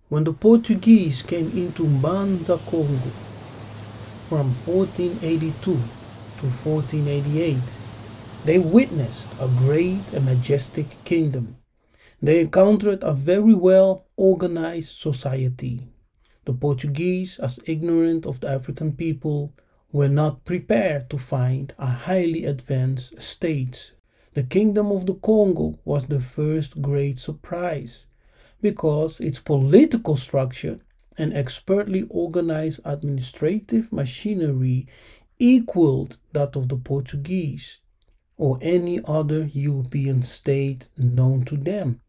When the Portuguese came into Mbanza, Congo from 1482 to 1488, they witnessed a great and majestic kingdom. They encountered a very well organized society. The Portuguese, as ignorant of the African people, were not prepared to find a highly advanced state. The kingdom of the Congo was the first great surprise, because its political structure and expertly organized administrative machinery equaled that of the Portuguese or any other European state known to them.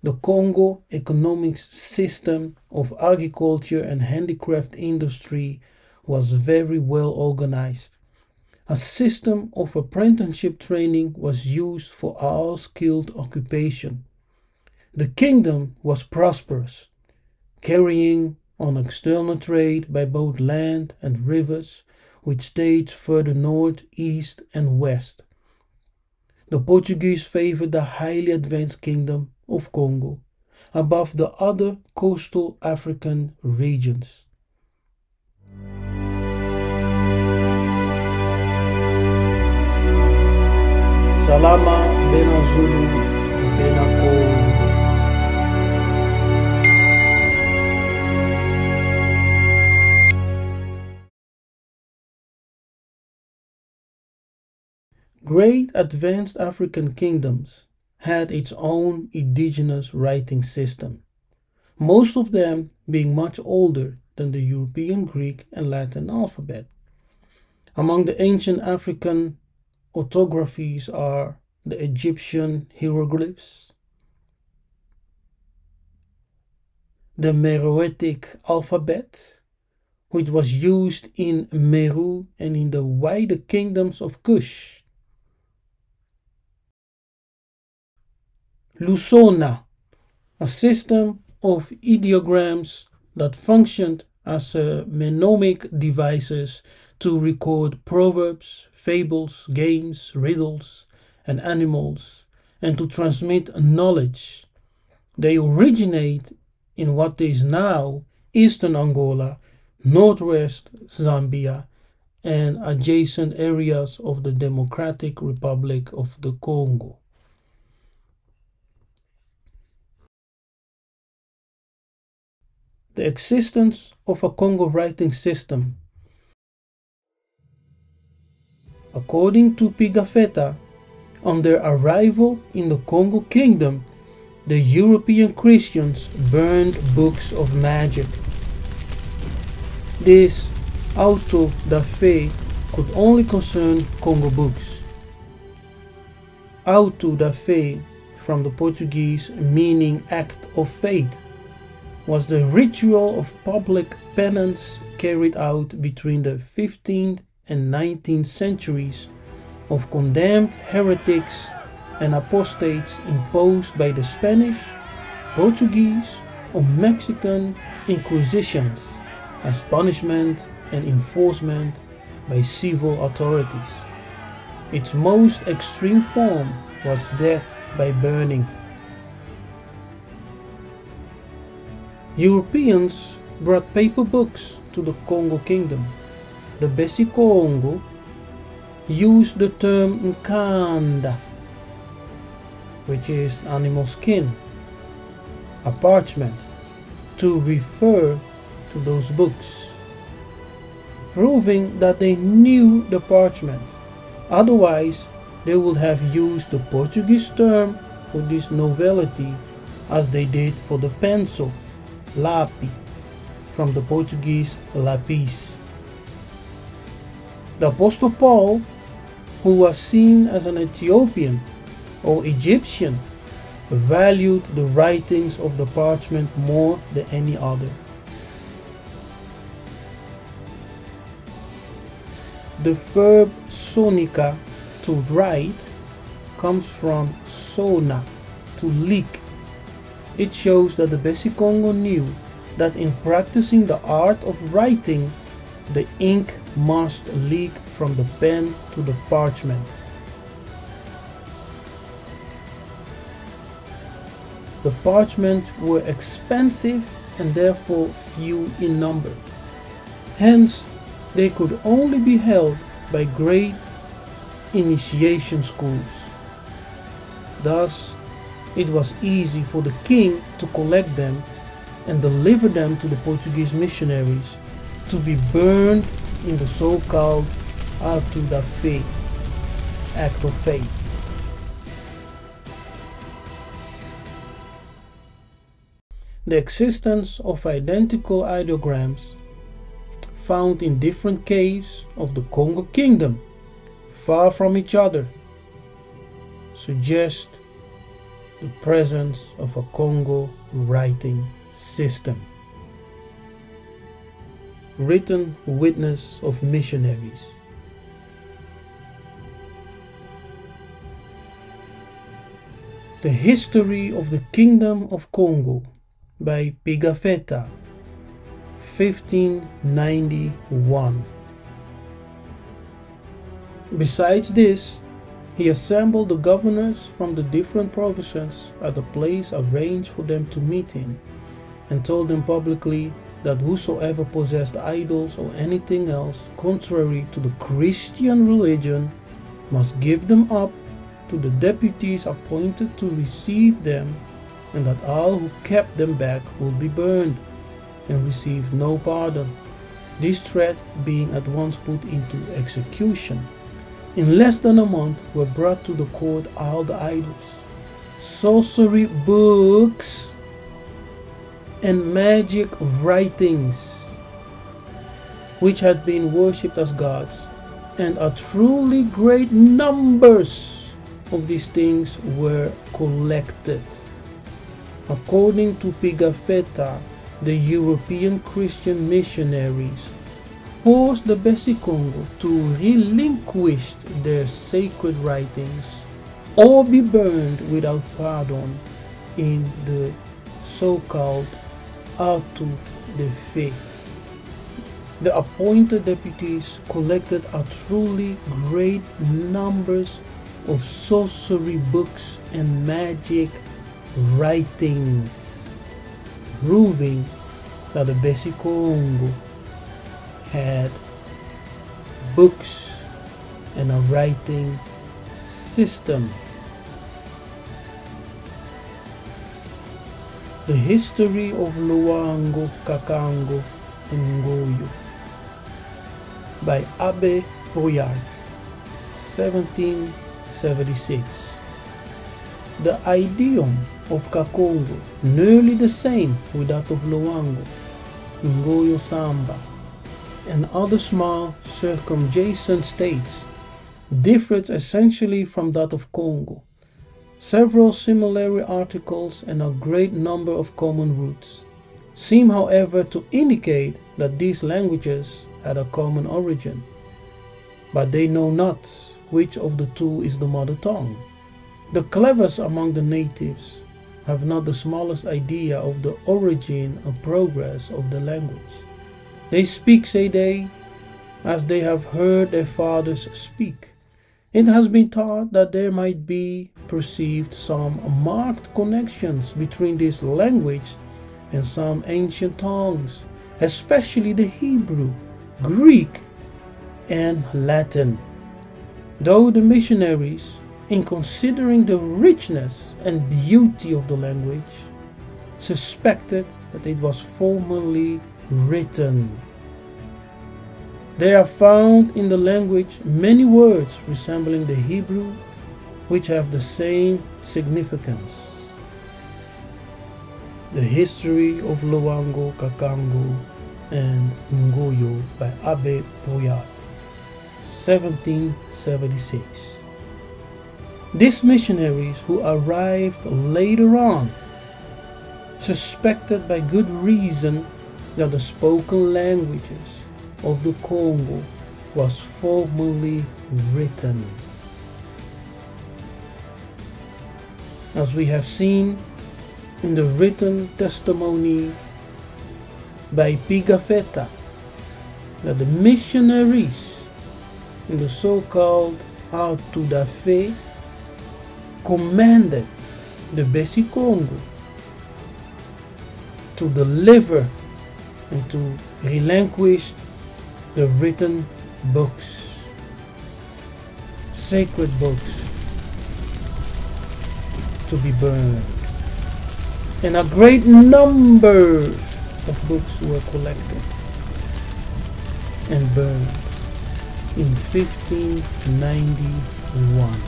The Congo economic system of agriculture and handicraft industry was very well organized. A system of apprenticeship training was used for all skilled occupation. The kingdom was prosperous, carrying on external trade by both land and rivers with states further north, east, and west. The Portuguese favored the highly advanced kingdom of Congo above the other coastal African regions. Salama Bena Zulu Bena Congo. Great advanced African kingdoms had its own indigenous writing system, most of them being much older than the European Greek and Latin alphabet. Among the ancient African orthographies are the Egyptian hieroglyphs, the Meroitic alphabet, which was used in Meru and in the wider kingdoms of Kush, Lusona, a system of ideograms that functioned as mnemonic devices to record proverbs, fables, games, riddles, and animals, and to transmit knowledge. They originate in what is now eastern Angola, northwest Zambia, and adjacent areas of the Democratic Republic of the Congo. The existence of a Congo writing system. According to Pigafetta, on their arrival in the Congo Kingdom, the European Christians burned books of magic. This auto da fe could only concern Congo books. Auto da fe, from the Portuguese meaning act of faith, was the ritual of public penance carried out between the 15th and 19th centuries of condemned heretics and apostates imposed by the Spanish, Portuguese, or Mexican Inquisitions as punishment and enforcement by civil authorities. Its most extreme form was death by burning. Europeans brought paper books to the Congo Kingdom. The Besi-Congo used the term nkanda, which is animal skin, a parchment, to refer to those books, proving that they knew the parchment. Otherwise, they would have used the Portuguese term for this novelty as they did for the pencil, lápis, from the Portuguese lapis. The Apostle Paul, who was seen as an Ethiopian or Egyptian, valued the writings of the parchment more than any other. The verb sonica, to write, comes from sona, to leak. It shows that the Besi-Congo knew that in practicing the art of writing, the ink must leak from the pen to the parchment. The parchments were expensive and therefore few in number. Hence, they could only be held by great initiation schools. Thus, it was easy for the king to collect them and deliver them to the Portuguese missionaries to be burned in the so-called ato da fé, act of faith. The existence of identical ideograms found in different caves of the Kongo kingdom, far from each other, suggest the presence of a Kongo writing system. Written witness of missionaries. The History of the Kingdom of Congo by Pigafetta, 1591. Besides this, he assembled the governors from the different provinces at a place arranged for them to meet in, and told them publicly that whosoever possessed idols or anything else contrary to the Christian religion must give them up to the deputies appointed to receive them, and that all who kept them back would be burned and receive no pardon. This threat being at once put into execution, in less than a month were brought to the court all the idols, sorcery books, and magic writings which had been worshipped as gods, and a truly great numbers of these things were collected. According to Pigafetta, the European Christian missionaries forced the Bessie-Congo to relinquish their sacred writings or be burned without pardon in the so-called ato da fé. The appointed deputies collected a truly great numbers of sorcery books and magic writings, proving that the Bessie-Congo had books and a writing system. The History of Luango, Kakango, and Ngoyo by Abbe Boyard, 1776. The idiom of Kakongo, nearly the same with that of Luango, Ngoyo Samba, and other small circumjacent states, differed essentially from that of Congo. Several similar articles and a great number of common roots seem, however, to indicate that these languages had a common origin, but they know not which of the two is the mother tongue. The cleverest among the natives have not the smallest idea of the origin and progress of the language. They speak, say they, as they have heard their fathers speak. It has been thought that there might be perceived some marked connections between this language and some ancient tongues, especially the Hebrew, Greek, and Latin. Though the missionaries, in considering the richness and beauty of the language, suspected that it was formerly written. There are found in the language many words resembling the Hebrew, which have the same significance. The History of Luango, Kakango, and Ngoyo by Abbe Boyard, 1776. These missionaries, who arrived later on, suspected by good reason that the spoken languages of the Congo was formerly written. As we have seen in the written testimony by Pigafetta, that the missionaries in the so-called ato da fé commanded the Bessie-Congo to deliver and to relinquish the written books, sacred books, to be burned. And a great number of books were collected and burned in 1591.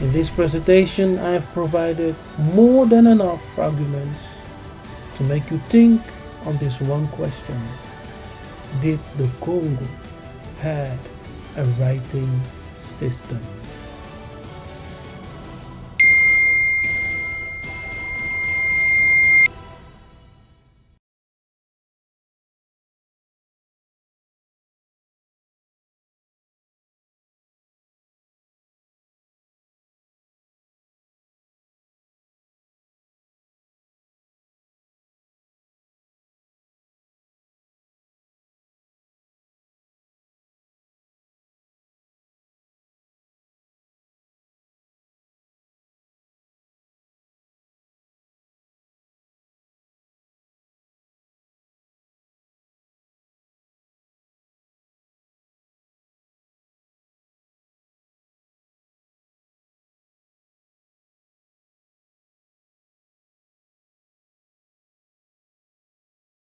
In this presentation, I have provided more than enough arguments to make you think on this one question: did the Congo have a writing system?